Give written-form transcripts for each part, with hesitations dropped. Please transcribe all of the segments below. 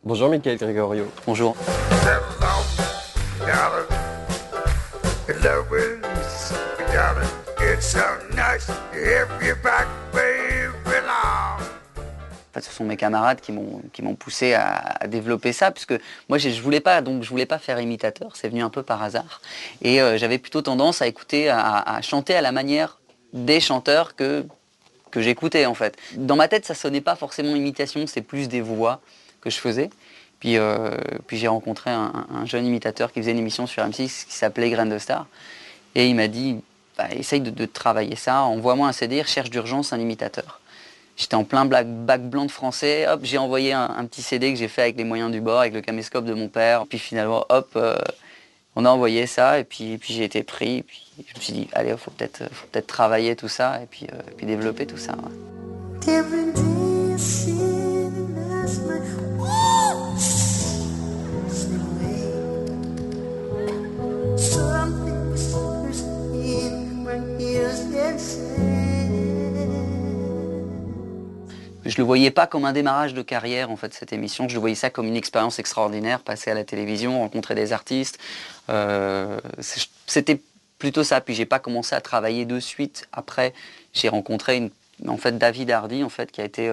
Bonjour Michael Gregorio. Bonjour. En fait, ce sont mes camarades qui m'ont poussé à développer ça, puisque moi je voulais pas, donc je voulais pas faire imitateur, c'est venu un peu par hasard. Et j'avais plutôt tendance à écouter, à chanter à la manière des chanteurs que j'écoutais en fait. Dans ma tête, ça sonnait pas forcément imitation, c'est plus des voix que je faisais. Puis j'ai rencontré un jeune imitateur qui faisait une émission sur M6 qui s'appelait Graines de Star. Et il m'a dit, bah, essaye de travailler ça, envoie-moi un CD, recherche d'urgence un imitateur. J'étais en plein bac blanc de français, hop, j'ai envoyé un petit CD que j'ai fait avec les moyens du bord, avec le caméscope de mon père. Puis finalement, hop, on a envoyé ça et puis j'ai été pris. Et puis je me suis dit, allez, faut peut-être travailler tout ça et puis développer tout ça. Ouais. Je le voyais pas comme un démarrage de carrière en fait cette émission, je le voyais ça comme une expérience extraordinaire, passer à la télévision, rencontrer des artistes. C'était plutôt ça. Puis j'ai pas commencé à travailler de suite. Après, j'ai rencontré en fait David Hardy en fait qui a été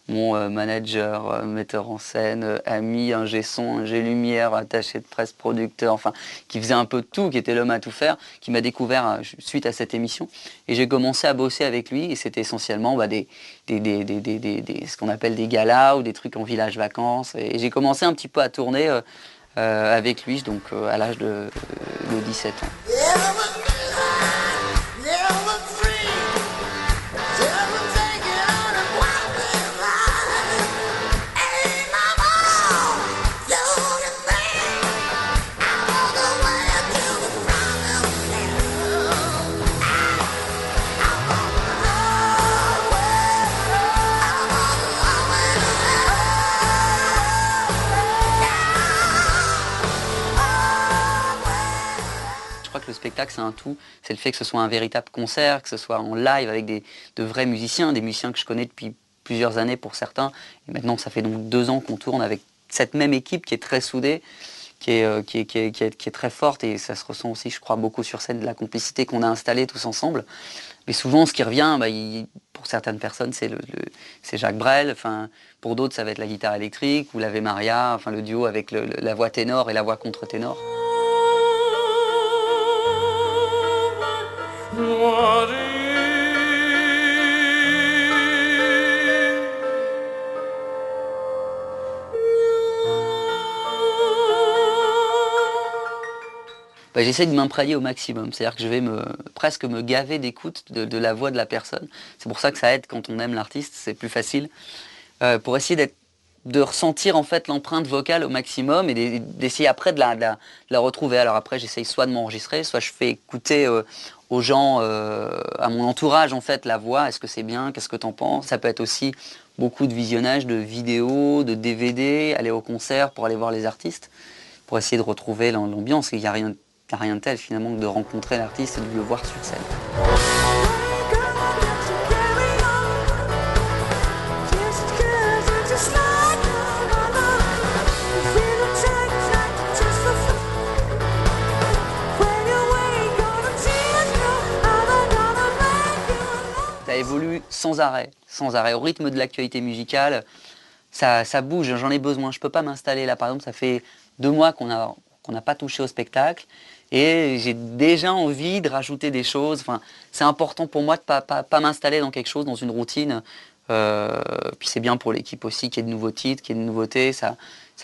mon manager, metteur en scène, ami, ingé son, ingé lumière, attaché de presse, producteur, enfin qui faisait un peu de tout, qui était l'homme à tout faire, qui m'a découvert suite à cette émission. Et j'ai commencé à bosser avec lui et c'était essentiellement ce qu'on appelle des galas ou des trucs en village vacances. Et j'ai commencé un petit peu à tourner avec lui donc à l'âge de 17 ans. Je crois que le spectacle, c'est un tout. C'est le fait que ce soit un véritable concert, que ce soit en live avec de vrais musiciens, des musiciens que je connais depuis plusieurs années pour certains. Et maintenant, ça fait donc 2 ans qu'on tourne avec cette même équipe qui est très soudée, qui est très forte. Et ça se ressent aussi, je crois, beaucoup sur scène, de la complicité qu'on a installée tous ensemble. Mais souvent, ce qui revient, pour certaines personnes, c'est Jacques Brel. Enfin, pour d'autres, ça va être la guitare électrique ou l'Ave Maria, enfin, le duo avec la voix ténor et la voix contre-ténor. J'essaie de m'imprégner au maximum, c'est-à-dire que je vais presque me gaver d'écoute de la voix de la personne. C'est pour ça que ça aide quand on aime l'artiste, c'est plus facile. Pour essayer de ressentir en fait l'empreinte vocale au maximum et d'essayer après de la retrouver. Alors après, j'essaye soit de m'enregistrer, soit je fais écouter aux gens, à mon entourage en fait la voix. Est-ce que c'est bien? Qu'est-ce que t'en penses? Ça peut être aussi beaucoup de visionnage de vidéos, de DVD, aller au concert pour aller voir les artistes, pour essayer de retrouver l'ambiance. Il n'y a rien de tel finalement que de rencontrer l'artiste et de le voir sur scène. Ça évolue sans arrêt, sans arrêt. Au rythme de l'actualité musicale, ça bouge, j'en ai besoin. Je ne peux pas m'installer là. Par exemple, ça fait 2 mois qu'on n'a pas touché au spectacle et j'ai déjà envie de rajouter des choses. Enfin, c'est important pour moi de pas m'installer dans quelque chose, dans une routine. Puis c'est bien pour l'équipe aussi qu'il y ait de nouveaux titres, qu'il y ait de nouveautés. Ça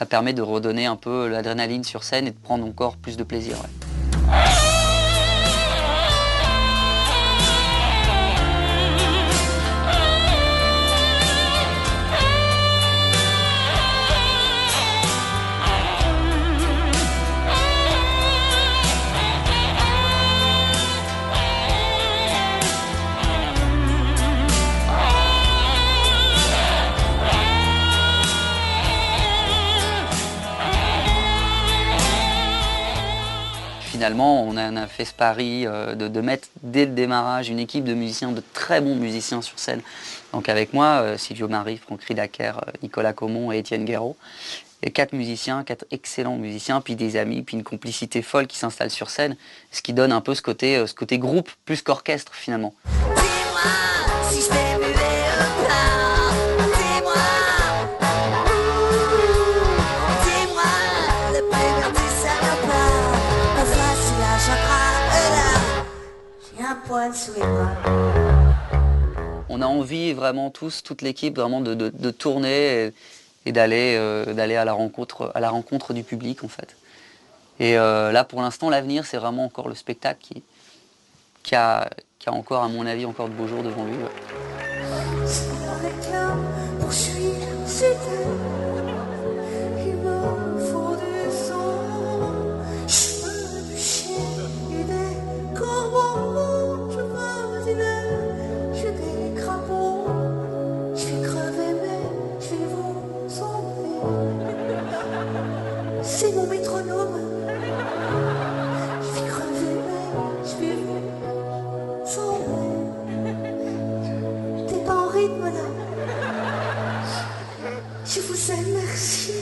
permet de redonner un peu l'adrénaline sur scène et de prendre encore plus de plaisir. Ouais. Finalement, on a fait ce pari de mettre dès le démarrage une équipe de musiciens, de très bons musiciens sur scène. Donc avec moi, Silvio Marie, Franck Ridaker, Nicolas Comon et Étienne Guéraud. Et 4 musiciens, 4 excellents musiciens, puis des amis, puis une complicité folle qui s'installe sur scène, ce qui donne un peu ce côté groupe plus qu'orchestre finalement. Dis-moi si je fais muer ou pas. Dis-moi, dis-moi, le plus petit salopard. Enfin, si la chakra est là, j'ai un poil sous les bras. On a envie vraiment tous, toute l'équipe, vraiment de tourner et d'aller à la rencontre du public en fait. Et là pour l'instant l'avenir c'est vraiment encore le spectacle qui a encore à mon avis encore de beaux jours devant lui. Ouais. Si on réclame pour suivre ses terres, il me faut du sang. Je veux du chien et des corbeaux. Je veux du lait, je veux des crapauds. Je vais crever mais je vais vous emmener. C'est mon métronome. Je vais crever mais je vais vous emmener. T'es pas en rythme là. Je vous aime, merci.